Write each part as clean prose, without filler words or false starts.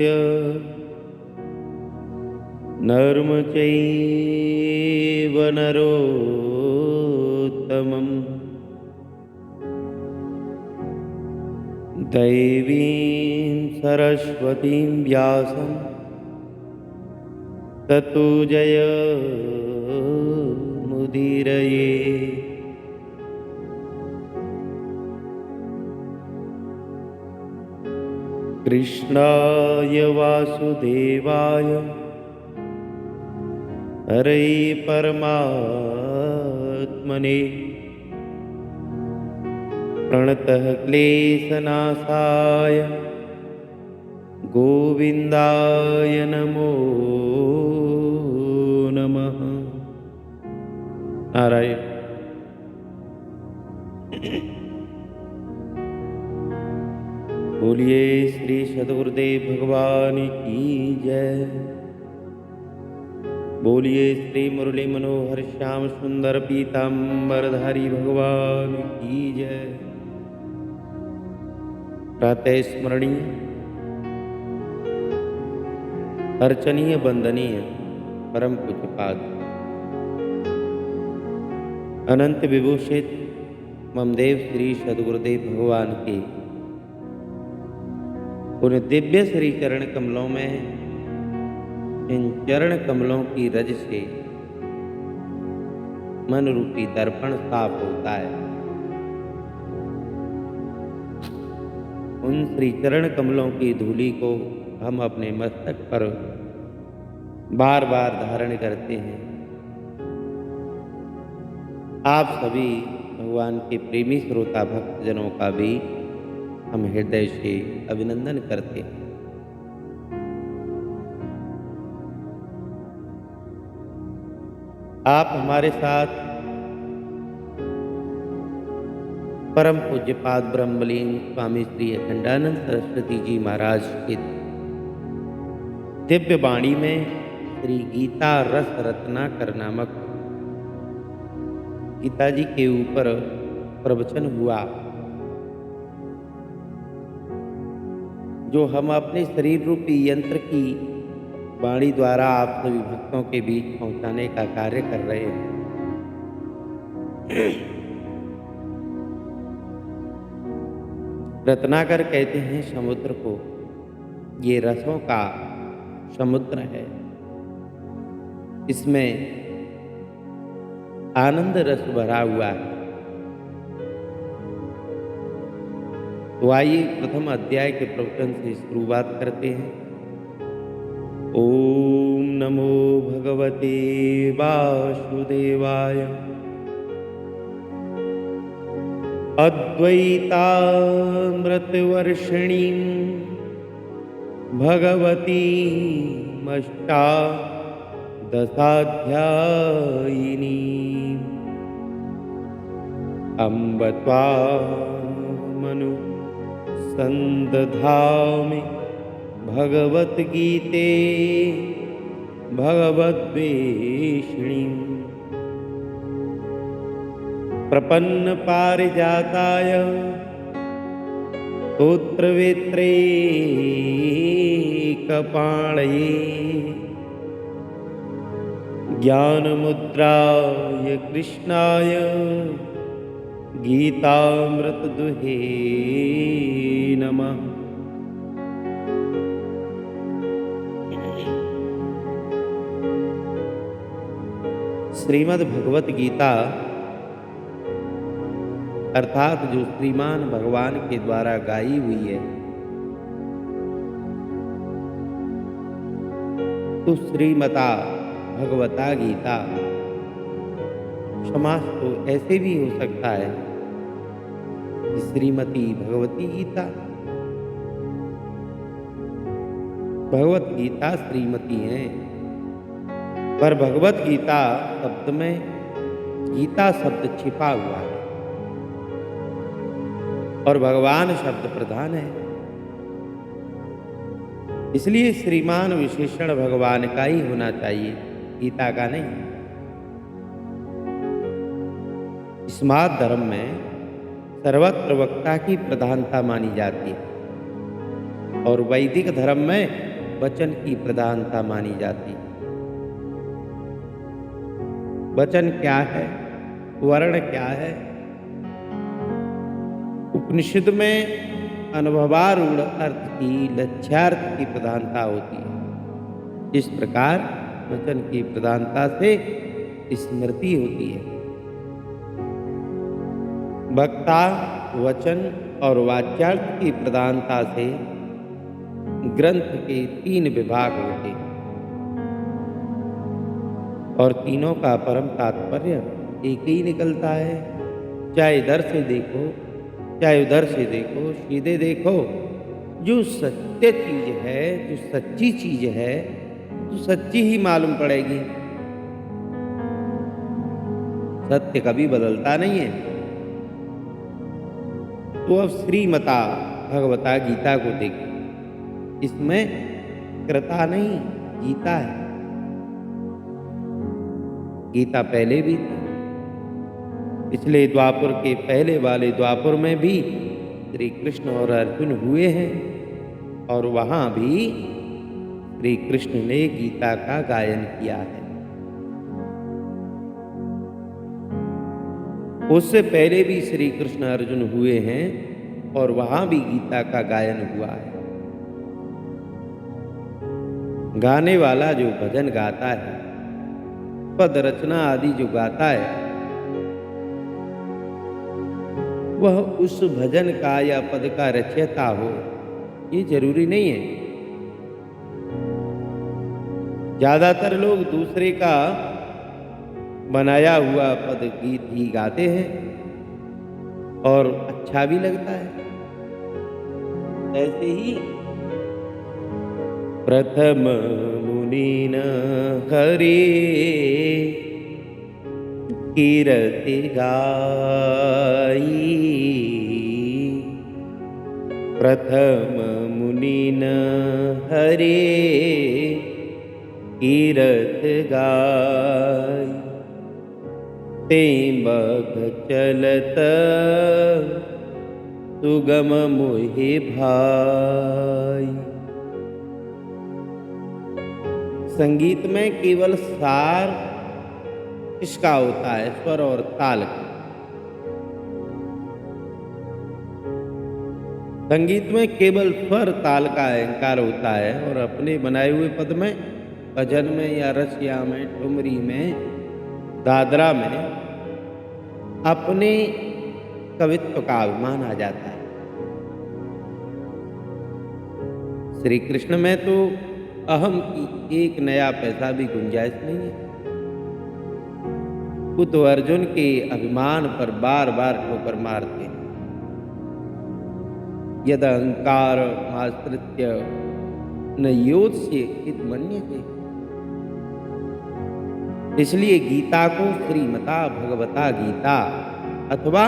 नरस्य नर्म चैव नरोत्तमम् दैवीं सरस्वतीं व्यासं ततो जयमुदीरये। कृष्णाय वासुदेवाय हरे परमात्मने प्रणतः क्लेशनाशाय गोविन्दाय नमो नमः। नारायण। बोलिए श्री सद्गुरुदेव भगवान की जय। बोलिए श्री मुरली मनोहर श्याम सुंदर पीताम्बरधारी भगवान की जय। प्रातः स्मरणीय अर्चनीय वंदनीय परम पूज्यपाद अनंत विभूषित ममदेव श्री सद्गुरुदेव भगवान के उन दिव्य श्री चरण कमलों में इन चरण कमलों की रज से मन रूपी दर्पण साफ होता है। उन श्री चरण कमलों की धूलि को हम अपने मस्तक पर बार बार धारण करते हैं। आप सभी भगवान के प्रेमी श्रोता भक्तजनों का भी हम हृदय से अभिनंदन करते हैं। आप हमारे साथ परम पूज्यपाद ब्रह्मलीन स्वामी श्री अखंडानंद सरस्वती जी महाराज के दिव्य वाणी में श्री गीता रस रत्नाकर नामक गीता जी के ऊपर प्रवचन हुआ, जो हम अपने शरीर रूपी यंत्र की वाणी द्वारा आप सभी भक्तों के बीच पहुंचाने का कार्य कर रहे हैं। रत्नाकर कहते हैं समुद्र को, ये रसों का समुद्र है, इसमें आनंद रस भरा हुआ है। तो आइए प्रथम अध्याय के प्रवचन से शुरुआत करते हैं। ओम नमो भगवते वासुदेवाय। अद्वैतामृतवर्षिणीं भगवतीमष्टादशाध्यायिनीं अम्ब त्वामनु संदधामि भगवद्गीते भगवद्वेषिणीं प्रपन्न पारिजाताय स्तोत्रवेत्रैकपाणये ज्ञानमुद्राय कृष्णाय गीतामृतदुहे नमः। श्रीमद् भगवत गीता अर्थात जो श्रीमान भगवान के द्वारा गाई हुई है, तो श्रीमता भगवता गीता समास तो ऐसे भी हो सकता है कि श्रीमती भगवती गीता। भगवत गीता श्रीमती है, पर भगवत गीता शब्द में गीता शब्द छिपा हुआ है और भगवान शब्द प्रधान है, इसलिए श्रीमान विशेषण भगवान का ही होना चाहिए, गीता का नहीं। स्मार्त धर्म में सर्वत्र वक्ता की प्रधानता मानी जाती है और वैदिक धर्म में वचन की प्रधानता मानी जाती है। वचन क्या है, वर्ण क्या है? उपनिषद में अनुभवारूढ़ अर्थ की लक्ष्यार्थ की प्रधानता होती है। इस प्रकार वचन की प्रधानता से स्मृति होती है। वक्ता, वचन और वाच्यार्थ की प्रधानता से ग्रंथ के 3 विभाग होते हैं और तीनों का परम तात्पर्य एक ही निकलता है। चाहे इधर से देखो, चाहे उधर से देखो, सीधे देखो, जो सत्य चीज है, जो सच्ची चीज है, तो सच्ची ही मालूम पड़ेगी। सत्य कभी बदलता नहीं है। तो अब श्रीमता भगवता गीता को देखो, इसमें कृता नहीं, गीता है। गीता पहले भी थी। पिछले द्वापर के पहले वाले द्वापर में भी श्री कृष्ण और अर्जुन हुए हैं और वहां भी श्री कृष्ण ने गीता का गायन किया है। उससे पहले भी श्री कृष्ण अर्जुन हुए हैं और वहां भी गीता का गायन हुआ है। गाने वाला जो भजन गाता है, पद रचना आदि जो गाता है, वह उस भजन का या पद का रचयिता हो, ये जरूरी नहीं है। ज्यादातर लोग दूसरे का बनाया हुआ पद गीत ही गाते हैं और अच्छा भी लगता है। ऐसे ही प्रथम मुनीन हरे कीरति गाई, प्रथम मुनीन हरे कीरत गाई, ते मग चलत सुगम मोहि भाई। संगीत में केवल सार किसका होता है? स्वर और ताल का। संगीत में केवल स्वर ताल का अहंकार होता है और अपने बनाए हुए पद में, भजन में या रसिया में, ठुमरी में, दादरा में अपने कवित्व का अभिमान आ जाता है। श्री कृष्ण में तो अहम की एक नया पैसा भी गुंजाइश नहीं है। वो तो अर्जुन के अभिमान पर बार बार ठोकर मारते हैं। यद अहंकार माश्रित्य न योत्स्य हित मन्यते। इसलिए गीता को श्रीमता भगवता गीता अथवा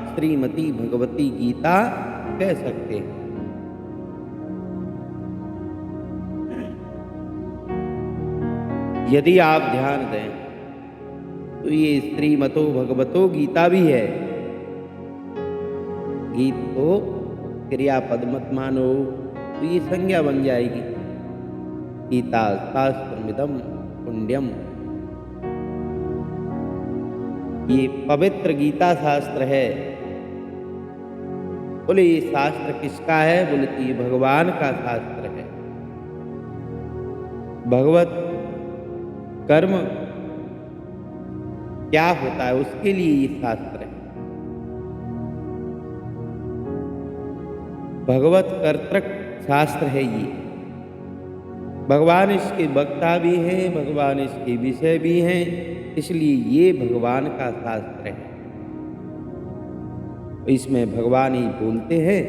श्रीमती भगवती गीता कह सकते हैं। यदि आप ध्यान दें तो ये श्रीमतो भगवतो गीता भी है। गीत को क्रियापद मत मानो तो ये संज्ञा बन जाएगी। गीता शास्त्रमिदं पुण्यम, ये पवित्र गीता शास्त्र है। बोले ये शास्त्र किसका है? बोले तो ये भगवान का शास्त्र है। भगवत कर्म क्या होता है उसके लिए ये शास्त्र है। भगवत कर्तृक शास्त्र है ये। भगवान इसके वक्ता भी हैं, भगवान इसके विषय भी हैं, इसलिए ये भगवान का शास्त्र है। इसमें भगवान ही बोलते हैं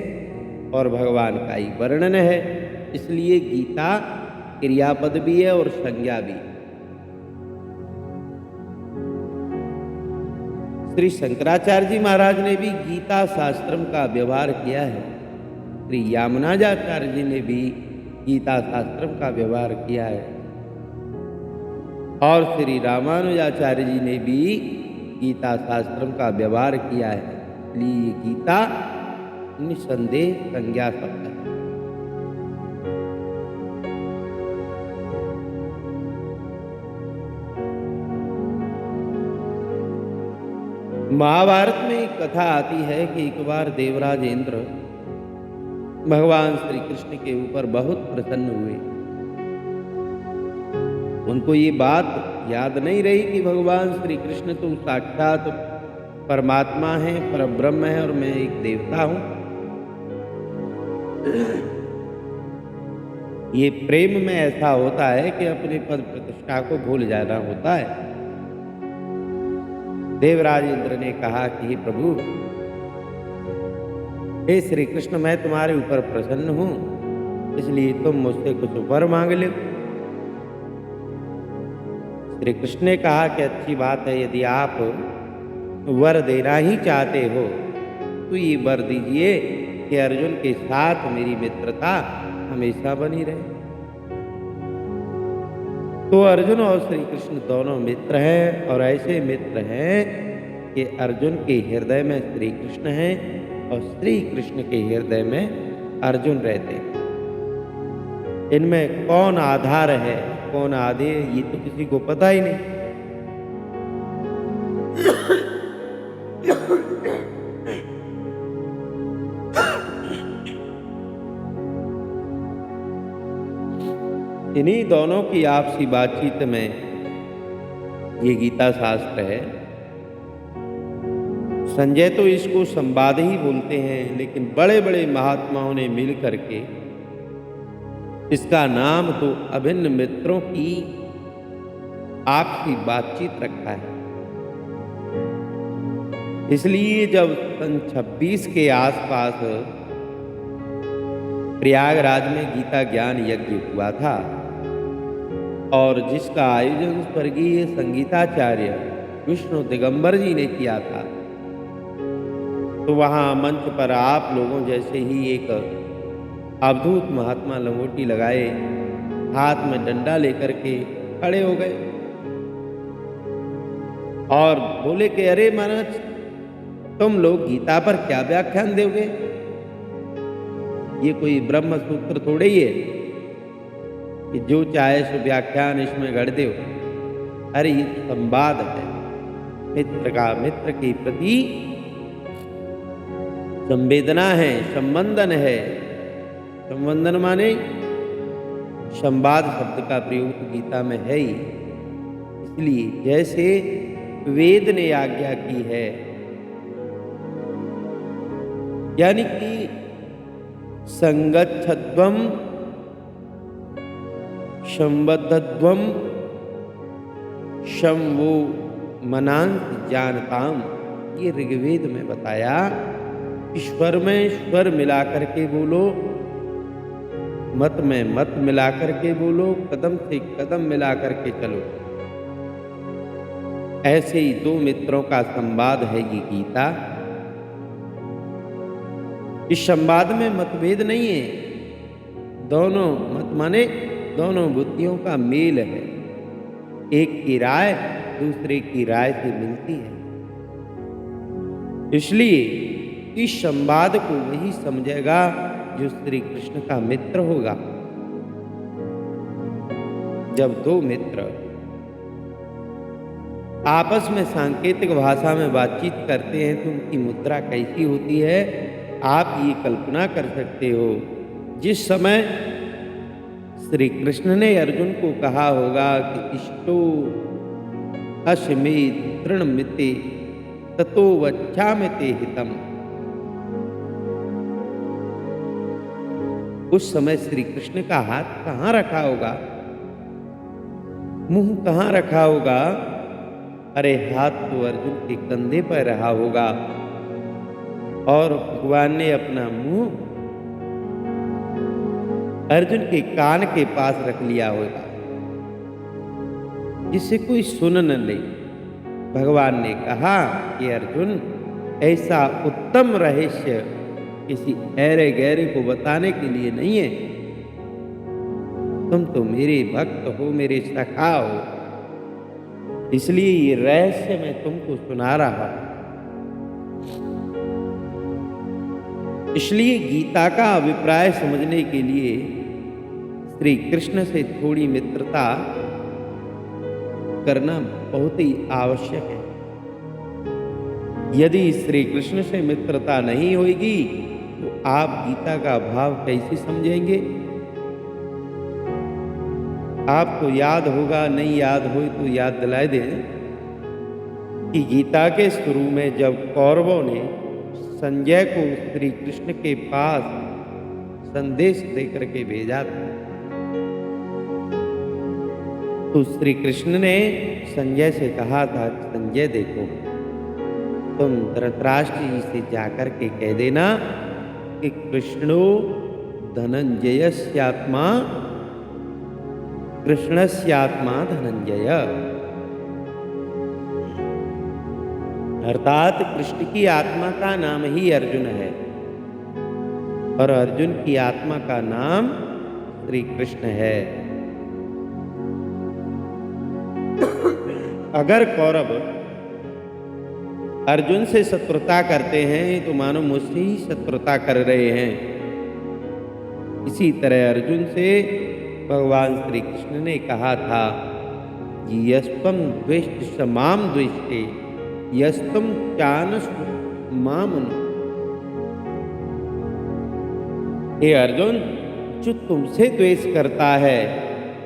और भगवान का ही वर्णन है। इसलिए गीता क्रियापद भी है और संज्ञा भी। श्री शंकराचार्य जी महाराज ने भी गीता शास्त्रम का व्यवहार किया है। श्री यामुनाचार्य जी ने भी गीता शास्त्रम का व्यवहार किया है और श्री रामानुजाचार्य जी ने भी गीता शास्त्रम का व्यवहार किया है। इसलिए गीता निसंदेह संज्ञा शब्द है। महाभारत में एक कथा आती है कि एक बार देवराज इंद्र भगवान श्री कृष्ण के ऊपर बहुत प्रसन्न हुए। उनको ये बात याद नहीं रही कि भगवान श्री कृष्ण तो साक्षात परमात्मा है, परब्रह्म है और मैं एक देवता हूं। ये प्रेम में ऐसा होता है कि अपने पद प्रतिष्ठा को भूल जाना होता है। देवराज इंद्र ने कहा कि हे प्रभु, हे श्री कृष्ण, मैं तुम्हारे ऊपर प्रसन्न हूं, इसलिए तुम मुझसे कुछ वर मांग लो। श्री कृष्ण ने कहा कि अच्छी बात है, यदि आप वर देना ही चाहते हो तो ये वर दीजिए कि अर्जुन के साथ मेरी मित्रता हमेशा बनी रहे। तो अर्जुन और श्री कृष्ण दोनों मित्र हैं और ऐसे मित्र हैं कि अर्जुन के हृदय में श्री कृष्ण हैं और श्री कृष्ण के हृदय में अर्जुन रहते हैं। इनमें कौन आधार है, कौन आधे, ये तो किसी को पता ही नहीं। इन्हीं दोनों की आपसी बातचीत में ये गीता शास्त्र है। संजय तो इसको संवाद ही बोलते हैं, लेकिन बड़े बड़े महात्माओं ने मिल करके इसका नाम तो अभिन्न मित्रों की आपसी बातचीत रखा है। इसलिए जब सन 26 के आसपास प्रयागराज में गीता ज्ञान यज्ञ हुआ था और जिसका आयोजन स्वर्गीय संगीताचार्य विष्णु दिगंबर जी ने किया था, तो वहां मंच पर आप लोगों जैसे ही एक अवधूत महात्मा लंगोटी लगाए, हाथ में डंडा लेकर के खड़े हो गए और बोले कि अरे महाराज, तुम लोग गीता पर क्या व्याख्यान दोगे? ये कोई ब्रह्म सूत्र थोड़े ही है कि जो चाहे सो व्याख्यान इसमें गढ़ दो। अरे ये संवाद है, मित्र का मित्र के प्रति संवेदना है, संबंधन है। संबंधन माने संवाद शब्द का प्रयोग गीता में है ही। इसलिए जैसे वेद ने आज्ञा की है, यानी कि संगच्छध्वम संबद्धध्वम शं वो मनांत जानताम, ये ऋग्वेद में बताया। ईश्वर में स्वर मिला करके बोलो, मत में मत मिला करके बोलो, कदम से कदम मिला करके चलो। ऐसे ही दो मित्रों का संवाद है ये गीता। इस संवाद में मतभेद नहीं है, दोनों मत माने दोनों बुद्धियों का मेल है। एक की राय दूसरे की राय से मिलती है। इसलिए इस संवाद को वही समझेगा जो श्री कृष्ण का मित्र होगा। जब दो मित्र आपस में सांकेतिक भाषा में बातचीत करते हैं तो उनकी मुद्रा कैसी होती है, आप ये कल्पना कर सकते हो। जिस समय श्री कृष्ण ने अर्जुन को कहा होगा कि इष्टो अश्मे तृणमिते ततो वच्छामिते हितम, उस समय श्री कृष्ण का हाथ कहां रखा होगा, मुंह कहां रखा होगा? अरे हाथ तो अर्जुन के कंधे पर रहा होगा और भगवान ने अपना मुंह अर्जुन के कान के पास रख लिया होगा, जिससे कोई सुन न ले। भगवान ने कहा कि अर्जुन, ऐसा उत्तम रहस्य किसी ऐरे गहरे को बताने के लिए नहीं है। तुम तो मेरे भक्त हो, मेरे सखा हो, इसलिए ये रहस्य मैं तुमको सुना रहा हूं। इसलिए गीता का अभिप्राय समझने के लिए श्री कृष्ण से थोड़ी मित्रता करना बहुत ही आवश्यक है। यदि श्री कृष्ण से मित्रता नहीं होगी तो आप गीता का भाव कैसे समझेंगे? आपको याद होगा, नहीं याद हो तो याद दिलाए दें कि गीता के शुरू में जब कौरवों ने संजय को श्री कृष्ण के पास संदेश देकर के भेजा था, तो श्री कृष्ण ने संजय से कहा था, संजय देखो, तुम धृतराष्ट्र जी से जाकर के कह देना कि कृष्णो धनंजयस्यात्मा कृष्णस्यात्मा धनंजय, अर्थात कृष्ण की आत्मा का नाम ही अर्जुन है और अर्जुन की आत्मा का नाम श्री कृष्ण है। अगर कौरव अर्जुन से शत्रुता करते हैं तो मानो मुझसे ही शत्रुता कर रहे हैं। इसी तरह अर्जुन से भगवान श्री कृष्ण ने कहा था, यस्त्वं द्वेष्ट स माम द्वेष्टे यस्त्वं चानस मामनु। हे अर्जुन, जो तुमसे द्वेष करता है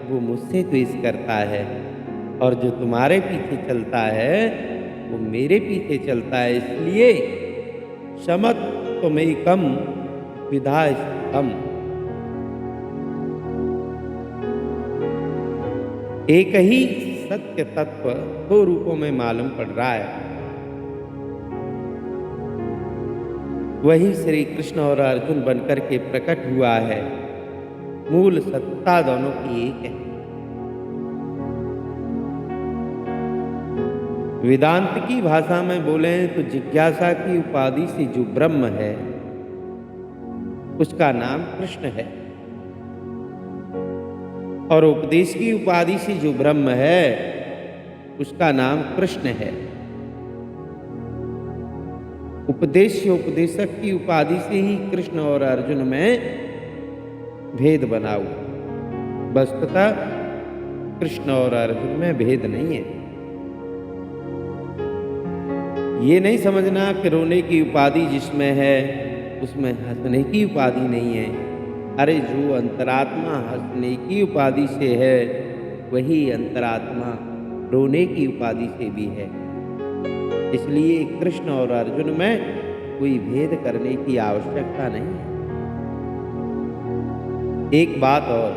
वो मुझसे द्वेष करता है और जो तुम्हारे पीछे चलता है वो मेरे पीछे चलता है। इसलिए शमत त्वमेकं विधास्त्यहम्। एक ही सत्य तत्व दो रूपों में मालूम पड़ रहा है। वही श्री कृष्ण और अर्जुन बनकर के प्रकट हुआ है। मूल सत्ता दोनों की एक है। वेदांत की भाषा में बोले तो जिज्ञासा की उपाधि से जो ब्रह्म है उसका नाम कृष्ण है और उपदेश की उपाधि से जो ब्रह्म है उसका नाम कृष्ण है। उपदेश उपदेशक की उपाधि से ही कृष्ण और अर्जुन में भेद बना हुआ। वस्तुतः कृष्ण और अर्जुन में भेद नहीं है। ये नहीं समझना कि रोने की उपाधि जिसमें है उसमें हंसने की उपाधि नहीं है। अरे जो अंतरात्मा हंसने की उपाधि से है वही अंतरात्मा रोने की उपाधि से भी है। इसलिए कृष्ण और अर्जुन में कोई भेद करने की आवश्यकता नहीं है। एक बात और,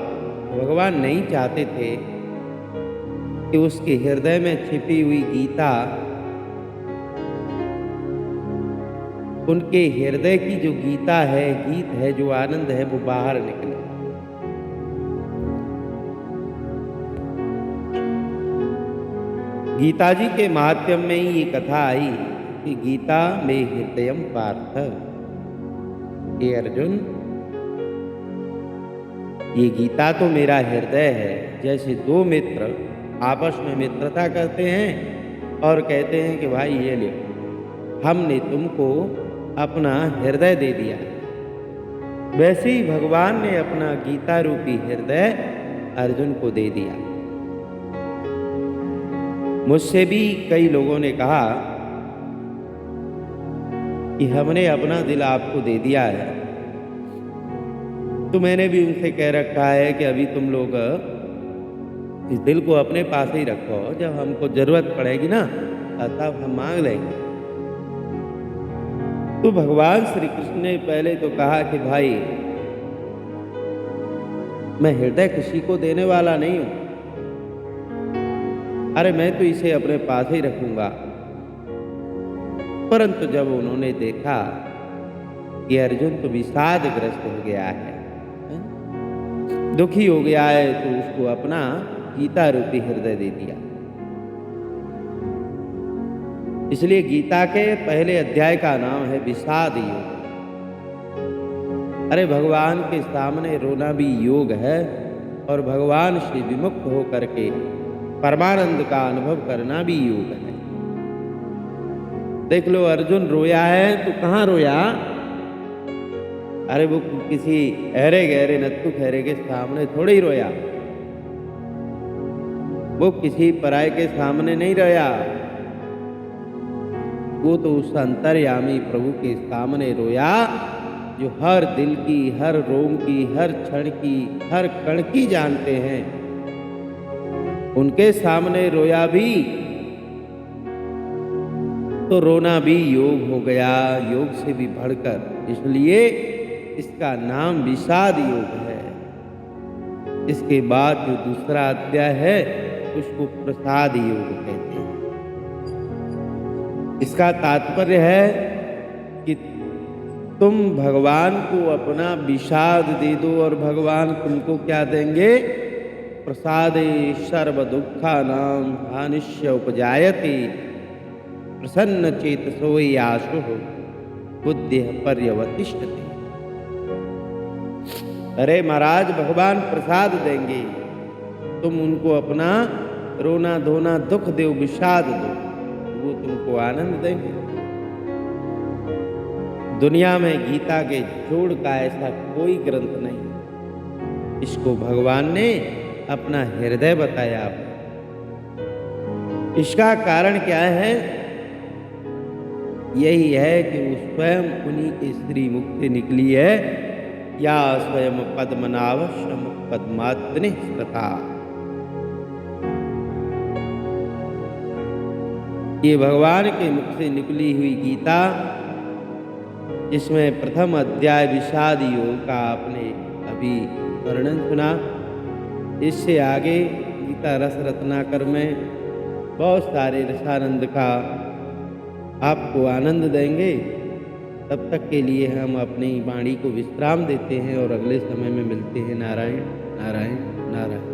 भगवान नहीं चाहते थे कि उसके हृदय में छिपी हुई गीता, उनके हृदय की जो गीता है, गीत है, जो आनंद है वो बाहर निकले। गीता जी के महात्म्य में ही ये कथा आई कि गीता में हृदयम पार्थ। हे अर्जुन, ये गीता तो मेरा हृदय है। जैसे दो मित्र आपस में मित्रता करते हैं और कहते हैं कि भाई ये ले, हमने तुमको अपना हृदय दे दिया, वैसे ही भगवान ने अपना गीता रूपी हृदय अर्जुन को दे दिया। मुझसे भी कई लोगों ने कहा कि हमने अपना दिल आपको दे दिया है, तो मैंने भी उनसे कह रखा है कि अभी तुम लोग इस दिल को अपने पास ही रखो, जब हमको जरूरत पड़ेगी ना तब हम मांग लेंगे। तो भगवान श्री कृष्ण ने पहले तो कहा कि भाई मैं हृदय किसी को देने वाला नहीं हूं, अरे मैं तो इसे अपने पास ही रखूंगा। परंतु जब उन्होंने देखा कि अर्जुन तो विषादग्रस्त हो गया है, दुखी हो गया है, तो उसको अपना गीता रूपी हृदय दे दिया। इसलिए गीता के पहले अध्याय का नाम है विषाद योग। अरे भगवान के सामने रोना भी योग है और भगवान से विमुक्त होकर के परमानंद का अनुभव करना भी योग है। देख लो, अर्जुन रोया है तो कहाँ रोया? अरे वो किसी अहरे गहरे नत्थु खैरे के सामने थोड़े ही रोया, वो किसी पराये के सामने नहीं रोया, वो तो उस अंतर्यामी प्रभु के सामने रोया जो हर दिल की, हर रोम की, हर क्षण की, हर कण की जानते हैं। उनके सामने रोया भी तो रोना भी योग हो गया, योग से भी बढ़कर। इसलिए इसका नाम विषाद योग है। इसके बाद जो दूसरा अध्याय है उसको प्रसाद योग कहते हैं। इसका तात्पर्य है कि तुम भगवान को अपना विषाद दे दो और भगवान तुमको क्या देंगे? प्रसादे सर्व दुःखानां हानिश्च उपजायते प्रसन्न चेतसो आशु बुद्धिः पर्यवतिष्ठते। अरे महाराज, भगवान प्रसाद देंगे, तुम उनको अपना रोना धोना दुख दो, विषाद दो, वो तुमको आनंद देंगे। दुनिया में गीता के जोड़ का ऐसा कोई ग्रंथ नहीं। इसको भगवान ने अपना हृदय बताया। इसका कारण क्या है? यही है कि वो स्वयं उन्हीं की श्री मुख से निकली है। या स्वयं पद्मनाभ श्रम पद्मात्मनि स्मृता। ये भगवान के मुख से निकली हुई गीता, जिसमें प्रथम अध्याय विषाद योग का आपने अभी वर्णन सुना। इससे आगे गीता रस रत्नाकर में बहुत सारे रसानंद का आपको आनंद देंगे। तब तक के लिए हम अपनी वाणी को विश्राम देते हैं और अगले समय में मिलते हैं। नारायण नारायण नारायण।